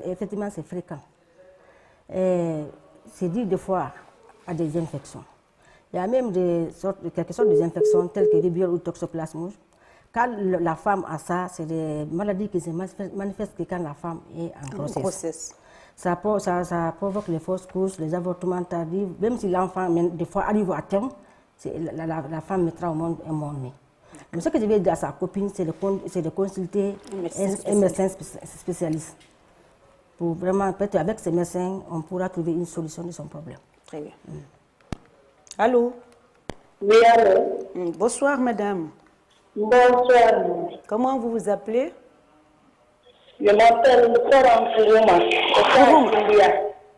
Effectivement, c'est fréquent. C'est dit des fois à des infections. Il y a même quelques sortes d'infections telles que rubéole ou toxoplasmose. Quand la femme a ça, c'est des maladies qui se manifestent quand la femme est en grossesse. Ça provoque les fausses couches, les avortements tardifs. Même si l'enfant, des fois, arrive à terme, la femme mettra au monde un monde. Mais ce que je vais dire à sa copine, c'est de consulter un médecin spécialiste. Pour vraiment, peut-être avec ce médecin, on pourra trouver une solution de son problème. Très bien. Allô? Oui, allô? Bonsoir, madame. Bonsoir. Comment vous vous appelez? Je m'appelle Kourouma.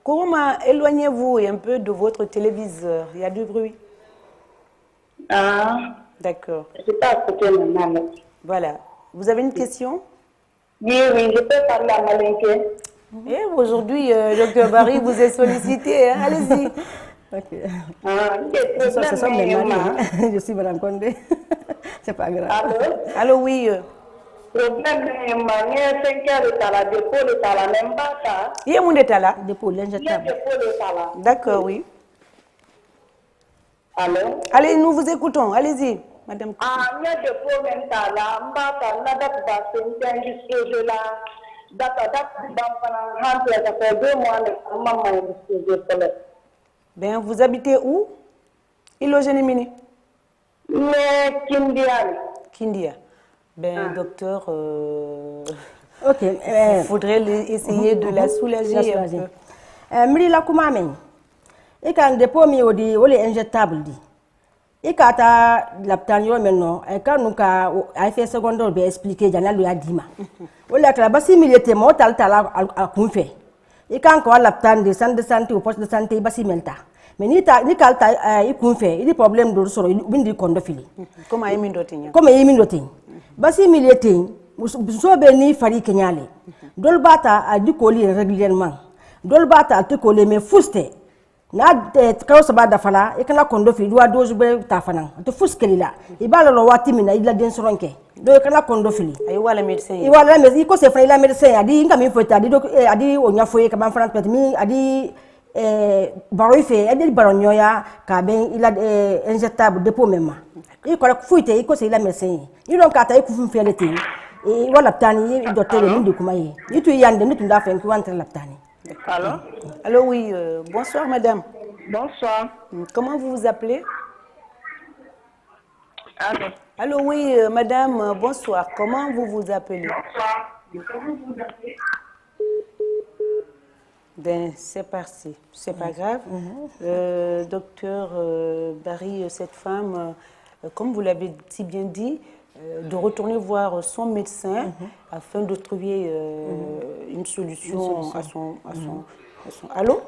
Kourouma, éloignez-vous un peu de votre téléviseur. Il y a du bruit. Ah. D'accord. Je ne suis pas à côté de maman. Voilà. Vous avez une question? Oui, je peux parler à Malinké. Et aujourd'hui, docteur Barry vous est sollicité. Hein? Allez-y. Ok. Ce sont mes maris. Je suis Madame Condé. C'est pas grave. Allô? Allô, oui. Problème, Il y a mon état là. Dépôt l'injectable. D'accord, oui. Allô? Allez, nous vous écoutons. Allez-y, madame. Ah, il y a des problèmes là. Ben, vous habitez où? Ilogénémini. Kindia. Ben, docteur, ok. Il faudrait essayer de la soulager un peu. Mri la kuma men. E kan dépôt mi odi wole injectable di. E ka ta laptan yo men no, e kan nu ka effet secondaire be expliquer janal ya dima. Wole ka basi milité mo tal a kunfe. E kan ko laptan de centre de santé ou poste de santé basi melta. Mais ni kalta i kunfe, il problème do soro bindi kondo fili. Comment yemi ndotinya? Comme yemi ndotinya. Basi milité so be ni fari kenyale. Dol bata a di coller régulièrement. Dol bata a te coller mais fuste. Na kaw sabada fala e kana kondo fi do dozu be ta fanan to fuskelila e bala lo wati mina ila den soronke do kana kondo fili ay wala médecin e wala médecin ko se fra ila médecin adi ngam mi fota adi adi o nyafo e kaman fran pet mi adi baro fait et baro nyoya ka ben il a injectable dépôt même il ko fuite il ko c'est la médecin il donc ata ku fun fele te et wala tani docteur le monde kuma yi ni tu yande ni tu da fen ku entre la tani. Allô? Allô, oui, bonsoir madame. Bonsoir. Comment vous vous appelez? Allô? Allô, oui, madame, bonsoir. Comment vous vous appelez? Comment vous appelez? Ben, c'est parti, c'est pas grave. Docteur Barry, cette femme, comme vous l'avez si bien dit, de retourner voir son médecin afin de trouver une solution à son... Allô?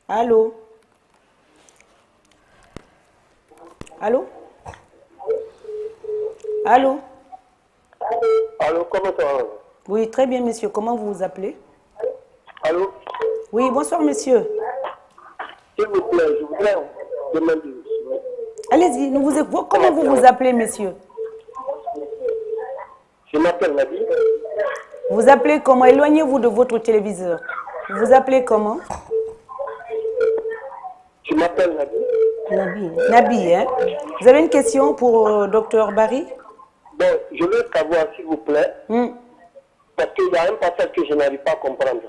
Allô? Allô? Allô? Allô, comment ça va? Oui, très bien, monsieur. Comment vous vous appelez? Allô? Oui, bonsoir, monsieur. S'il vous plaît, je voudrais demander. Allez-y, nous vous écoutons. Comment vous vous appelez, monsieur? Je m'appelle Nabi. Vous appelez comment? Éloignez-vous de votre téléviseur. Vous appelez comment? Je m'appelle Nabi. Nabi, hein? Vous avez une question pour docteur Barry? Bon, je veux savoir, s'il vous plaît, parce qu'il y a un passage que je n'arrive pas à comprendre.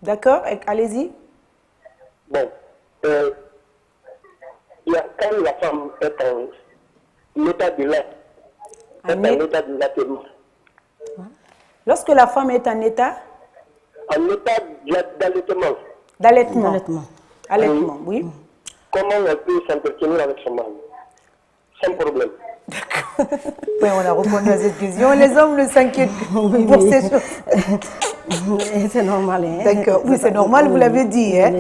D'accord, allez-y. Bon, quand la femme est en état de lait, en état de l'atterrement. Lorsque la femme est en état? En état d'allaitement. D'allaitement. Allaitement, oui. Comment elle peut s'entretenir avec son mari? Sans problème. D'accord. Oui, on a répondu à cette question. Les hommes ne s'inquiètent pour ces choses. C'est normal. Hein? D'accord. Oui, c'est normal, vous l'avez dit. Hein?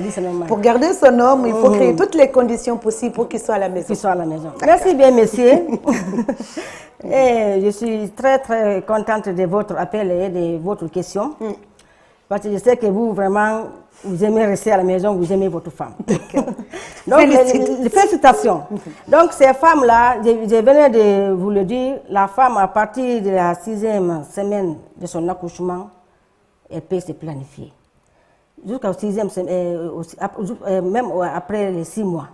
Pour garder son homme, il faut créer toutes les conditions possibles pour qu'il soit à la maison. Qu'il soit à la maison. Merci bien, monsieur. Et je suis très, très contente de votre appel et de votre question. Parce que je sais que vous, vraiment, vous aimez rester à la maison, vous aimez votre femme. Donc, félicitations. Donc, ces femmes-là, je venais de vous le dire, la femme, à partir de la 6e semaine de son accouchement, elle peut se planifier. Jusqu'à la 6e semaine, même après les 6 mois.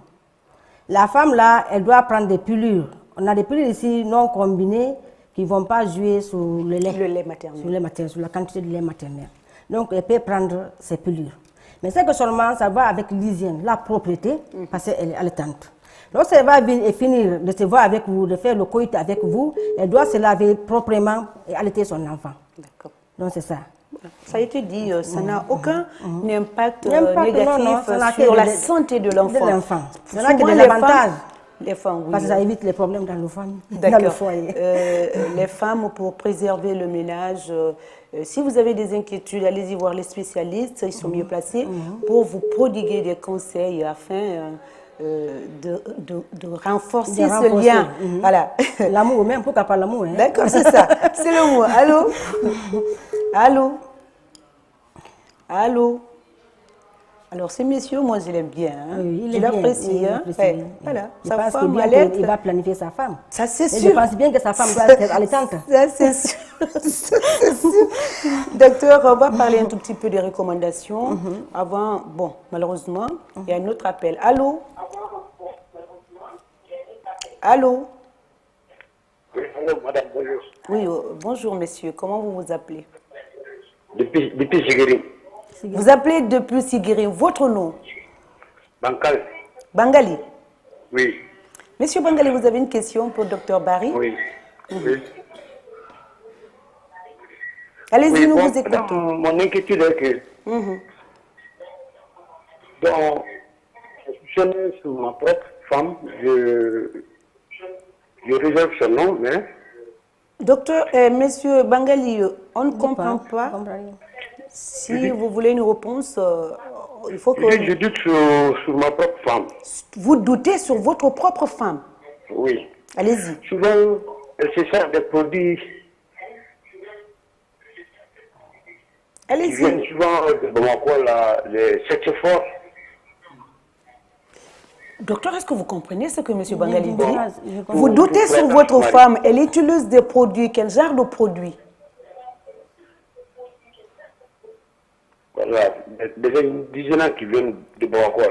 La femme-là, elle doit prendre des pilures. On a des pilures ici non combinées qui ne vont pas jouer sur le lait. Le lait maternel. Sur le lait maternel, sur la quantité de lait maternel. Donc, elle peut prendre ses pilures. Mais c'est que seulement, ça va avec l'hygiène, la propreté, parce qu'elle est allaitante. Lorsqu'elle va finir de se voir avec vous, de faire le coït avec vous, elle doit se laver proprement et allaiter son enfant. D'accord. Donc, c'est ça. Ça a été dit, ça n'a aucun impact négatif sur la santé de l'enfant. Il y en a que des avantages. Les femmes, oui. Parce que ça évite les problèmes dans le foyer. D'accord. Les femmes, pour préserver le ménage, si vous avez des inquiétudes, allez-y voir les spécialistes, ils sont mieux placés pour vous prodiguer des conseils afin de renforcer ce lien. Voilà. L'amour, même pourquoi pas l'amour. Hein? D'accord, c'est ça. C'est le mot. Allô? Allô? Allô? Alors, ces messieurs, moi, je l'aime bien. Hein? Oui, je l'apprécie. Hein? Voilà. Sa femme, il va planifier sa femme. Ça, c'est sûr. Je pense bien que sa femme doit être allaitante. Ça, c'est sûr. Docteur, on va parler un tout petit peu des recommandations. Avant, bon, malheureusement, il y a un autre appel. Allô? Allô? Oui, allô, madame, bonjour. Oui, bonjour, messieurs. Comment vous vous appelez? Depuis Sigiri. Vous appelez depuis Sigiri. Votre nom? Bangal. Bangali? Oui. Monsieur Bangali, vous avez une question pour Dr Barry? Oui. Oui. Allez-y, nous vous écoutons. Mon inquiétude est que, dans je suis sur ma propre femme, je réserve son nom, mais... Docteur, monsieur Bangali, on ne comprend pas. Si vous voulez une réponse, il faut que... Je doute sur ma propre femme. Vous doutez sur votre propre femme? Oui. Allez-y. Souvent, elle se sert des produits... Allez-y. Qui viennent souvent de Bamako, les sexe fort. Docteur, est-ce que vous comprenez ce que M. Bangali dit? Bon, vous doutez sur votre femme, elle utilise des produits, quel genre de produits? Voilà, déjà une dizaine qui viennent de Bamako.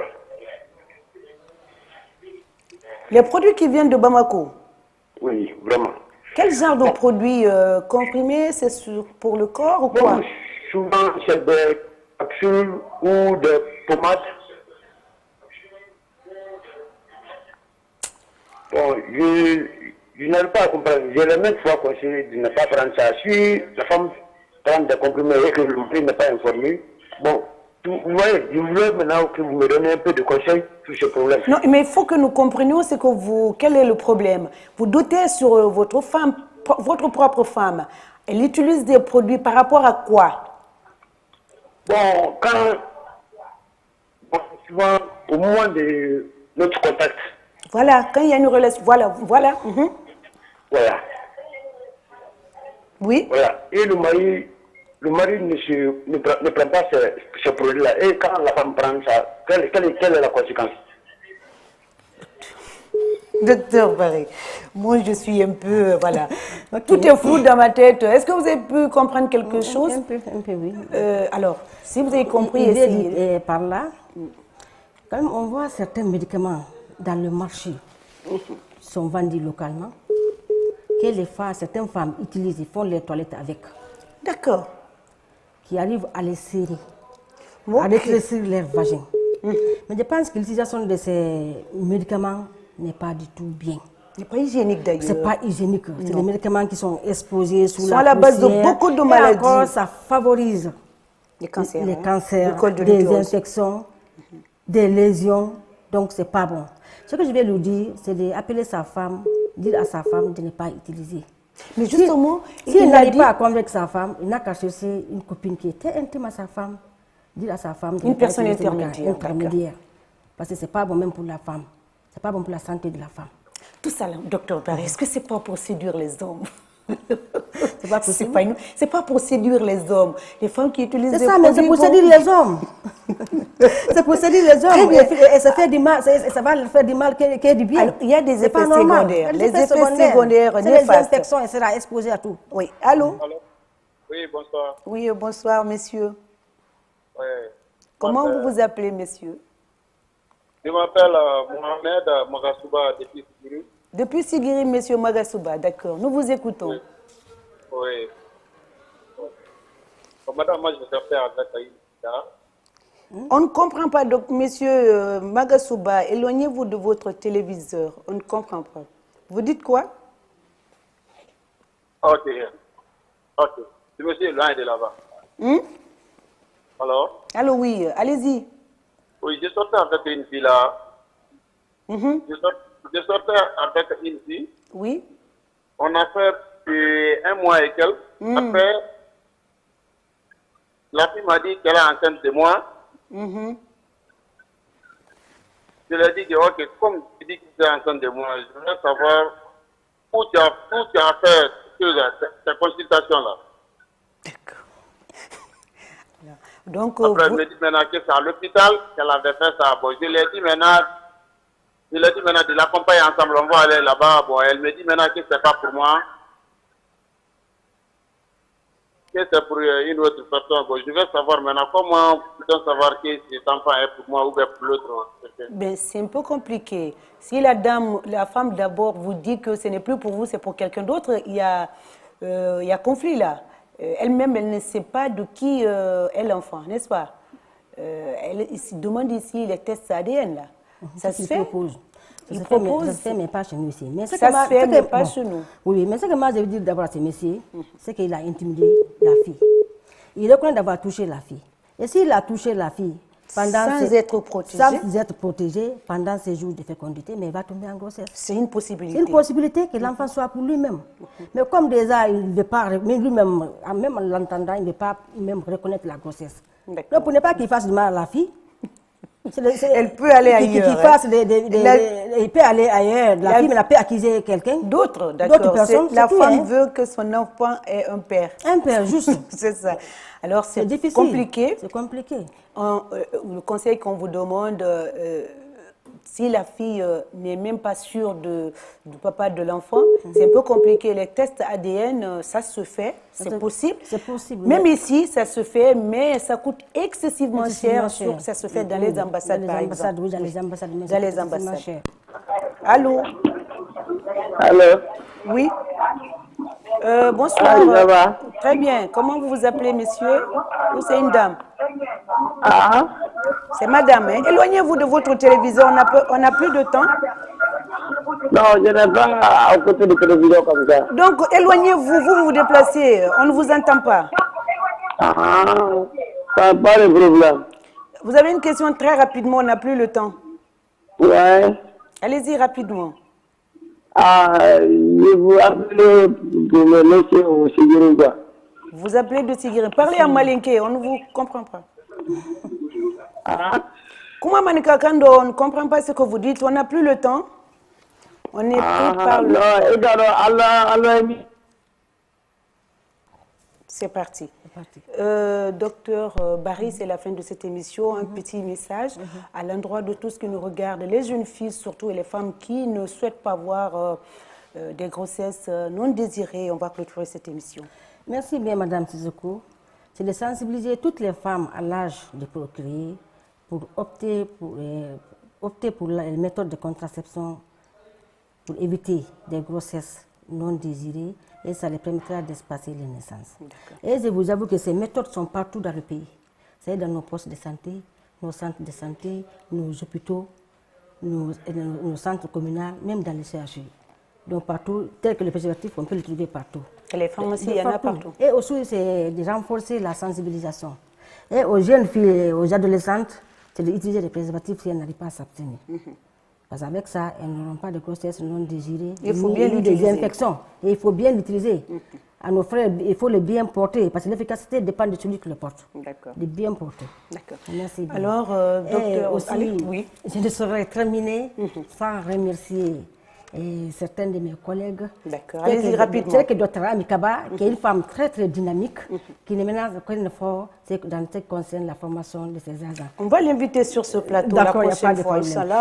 Les produits qui viennent de Bamako? Oui, vraiment. Quel genre de produits comprimés? C'est pour le corps ou quoi? Souvent, c'est des capsules ou des pommades. Bon, je n'arrive pas à comprendre. J'ai les mêmes fois conseillé de ne pas prendre ça. Si la femme prend des comprimés et que le mari n'est pas informé, bon, vous voyez, je voulais maintenant que vous me donnez un peu de conseils sur ce problème. Non, mais il faut que nous comprenions c'est que quel est le problème. Vous doutez sur votre femme, votre propre femme. Elle utilise des produits par rapport à quoi? Bon, souvent, au moment de notre contact. Voilà, quand il y a une relation, voilà. Voilà. Oui. Voilà. Et le mari ne prend pas ce produit-là. Et quand la femme prend ça, quelle est la conséquence? Docteur Barry, moi je suis un peu, voilà, tout est flou dans ma tête. Est-ce que vous avez pu comprendre quelque chose? Un peu, oui. Alors, si vous avez compris, essayez. Par là, quand même, on voit certains médicaments dans le marché qui sont vendus localement, que certaines femmes utilisent, ils font les toilettes avec. D'accord. Qui arrivent à les serrer, à rétrécir leur vagin. Mais je pense que l'utilisation de ces médicaments n'est pas du tout bien. n'est pas hygiénique d'ailleurs. C'est pas hygiénique. C'est des médicaments qui sont exposés sous la poussière. À la base de beaucoup de maladies. Et encore, ça favorise les cancers, des infections, des lésions. Donc, c'est pas bon. Ce que je vais lui dire, c'est d'appeler sa femme, dire à sa femme de ne pas utiliser. Mais justement, s'il n'arrive pas à convaincre sa femme, il n'a qu'à chercher une copine qui était intime à sa femme, dire à sa femme de une personne intermédiaire. Parce que c'est pas bon même pour la femme. C'est pas bon pour la santé de la femme. Tout ça, docteur Barry, est-ce que c'est pas pour séduire les hommes? C'est pas possible. C'est pas pour séduire les hommes. Les femmes qui utilisent des produits... C'est ça, mais c'est pour séduire les hommes. C'est pour séduire les hommes. Et ça fait du mal, ça va leur faire du mal que du bien. Alors, il y a des effets secondaires. Les effets secondaires néfastes. Les infections, elle sera exposée à tout. Oui. Allô? Allô? Oui, bonsoir. Oui, bonsoir, messieurs. Oui. Comment vous vous appelez, messieurs? Je m'appelle Mohamed Magasuba depuis Sigiri. Depuis Sigiri, monsieur Magasuba, d'accord. Nous vous écoutons. Oui. Madame, moi, je cherchais avec Aïda. On ne comprend pas, donc, monsieur Magasuba, éloignez-vous de votre téléviseur. On ne comprend pas. Vous dites quoi? Ok. Je me suis loin de là-bas. Alors? Allô, oui, allez-y. Oui, je sortais avec une fille là. Je sortais avec une fille. Oui. On a fait 1 mois et quelques. Après, la fille m'a dit qu'elle est enceinte de moi. Je lui ai dit que, ok, comme tu dis que tu es enceinte de moi, je voudrais savoir où tu as fait ces consultations-là. D'accord. Donc, après, elle me dit maintenant que c'est à l'hôpital qu'elle avait fait ça. Bon, je lui ai dit maintenant de l'accompagner ensemble, on va aller là-bas. Bon, elle me dit maintenant que c'est pas pour moi, que c'est pour une autre personne. Bon, je veux savoir maintenant comment peut-on savoir que cet enfant est pour moi ou bien pour l'autre. Ben, c'est un peu compliqué. Si la femme d'abord vous dit que ce n'est plus pour vous, c'est pour quelqu'un d'autre, il y a conflit là. Elle-même, elle ne sait pas de qui est l'enfant, n'est-ce pas? Elle se demande ici les tests ADN là. Ça se fait? Ça se fait, mais pas chez nous ici. Mais ça se fait, mais pas chez nous. Oui, mais ce que moi je veux dire d'abord à ce monsieur, c'est qu'il a intimidé la fille. Il reconnaît d'avoir touché la fille. Et s'il a touché la fille, sans être protégé pendant ses jours de fécondité, mais il va tomber en grossesse. C'est une possibilité. C'est une possibilité que l'enfant soit pour lui-même. Mais comme déjà, il ne veut pas, lui-même, même en l'entendant, il ne veut pas même reconnaître la grossesse. Donc, pour ne pas qu'il fasse du mal à la fille, elle peut aller ailleurs. Il peut aller ailleurs. La fille, elle peut accuser quelqu'un. D'autres, d'accord. La femme veut que son enfant ait un père. Un père, juste. C'est ça. Alors, c'est difficile. Compliqué. C'est compliqué. Le conseil qu'on vous demande, si la fille n'est même pas sûre du papa de l'enfant, c'est un peu compliqué. Les tests ADN, ça se fait, c'est possible. C'est possible. Même ici, ça se fait, mais ça coûte excessivement cher. Ça se fait dans les ambassades, par exemple. Oui, dans les ambassades. Dans les ambassades. Allô? Allô? Oui. Bonsoir. Ça va? Très bien. Comment vous vous appelez, monsieur? Ou c'est une dame? Ah? C'est madame. Hein? Éloignez-vous de votre télévision. On n'a plus de temps. Non, je n'ai pas à côté de télévision comme ça. Donc, éloignez-vous. Vous vous déplacez. On ne vous entend pas. Ah, ça n'a pas de problème. Vous avez une question très rapidement. On n'a plus le temps. Ouais. Allez-y rapidement. Ah, je vous appelle pour me laisser au Sigiriga. Vous appelez de Sigiri. Parlez en malinké, on ne vous comprend pas. Ah? Comment Manika Kando, on ne comprend pas ce que vous dites, on n'a plus le temps. On est pris par le... C'est parti. Docteur Barry, c'est la fin de cette émission. Un petit message à l'endroit de tous qui nous regardent, les jeunes filles surtout et les femmes qui ne souhaitent pas voir des grossesses non désirées. On va clôturer cette émission. Merci bien, Madame Sissoko. C'est de sensibiliser toutes les femmes à l'âge de procréer pour opter pour les méthodes de contraception pour éviter des grossesses non désirées et ça les permettra d'espacer les naissances. Et je vous avoue que ces méthodes sont partout dans le pays. C'est dans nos postes de santé, nos centres de santé, nos hôpitaux, nos centres communaux, même dans les CHU. Donc partout, tel que le préservatif, on peut le trouver partout. Et les femmes aussi, il y en a partout. Et aussi, c'est de renforcer la sensibilisation. Et aux jeunes filles et aux adolescentes, c'est d'utiliser des préservatifs si elles n'arrivent pas à s'abstenir. Parce qu'avec ça, elles n'auront pas de grossesse non désirée, ni des infections. Et il faut bien l'utiliser. À nos frères, il faut le bien porter, parce que l'efficacité dépend de celui qui le porte. D'accord. De bien porter. D'accord. Merci bien. Alors, docteur, aussi, oui. je ne saurais terminer sans remercier certains de mes collègues. D'accord, allez-y rapidement. C'est que Dr. Amikaba, qui est une femme très très dynamique, qui ne ménage aucun effort dans ce qui concerne la formation de ses agents. On va l'inviter sur ce plateau la prochaine fois.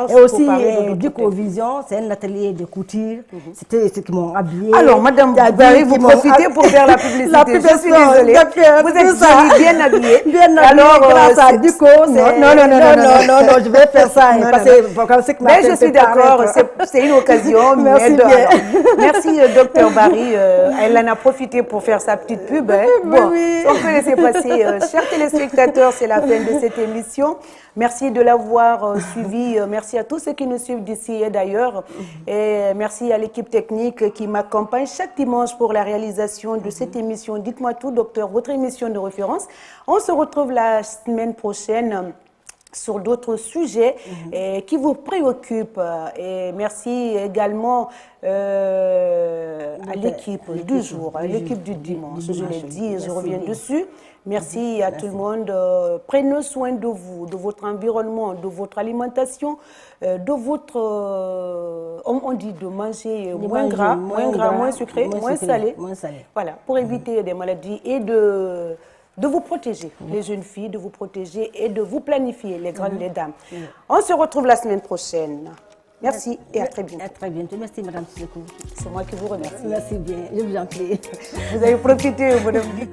Et aussi, Ducovision, c'est un atelier de couture. C'était ceux qui m'ont habillée. Alors, Madame Barry, vous profitez pour faire la publicité. Je suis désolée. Vous êtes bien habillée. Bien habillée, grâce à Duco. Non, je vais faire ça. Mais je suis d'accord, c'est une occasion. Merci bien. Merci, docteur Barry. Elle en a profité pour faire sa petite pub. Hein. Bon, on peut laisser passer. Chers téléspectateurs, c'est la fin de cette émission. Merci de l'avoir suivi. Merci à tous ceux qui nous suivent d'ici et d'ailleurs. Et merci à l'équipe technique qui m'accompagne chaque dimanche pour la réalisation de cette émission. Dites-moi tout, docteur, votre émission de référence. On se retrouve la semaine prochaine sur d'autres sujets qui vous préoccupent. Et merci également à l'équipe du jour, à l'équipe du dimanche. Je l'ai dit et je reviens dessus. Merci à tout le monde. Prenez soin de vous, de votre environnement, de votre alimentation, de votre... on dit de manger moins gras, moins sucré, moins salé. Voilà, pour éviter des maladies et de vous protéger, les jeunes filles, de vous protéger et de vous planifier, les grandes dames. On se retrouve la semaine prochaine. Merci et à très bientôt. À très bientôt. Merci, Madame Sissoko. C'est moi qui vous remercie. Merci bien. Je vous en prie. Vous avez profité, Madame Duc.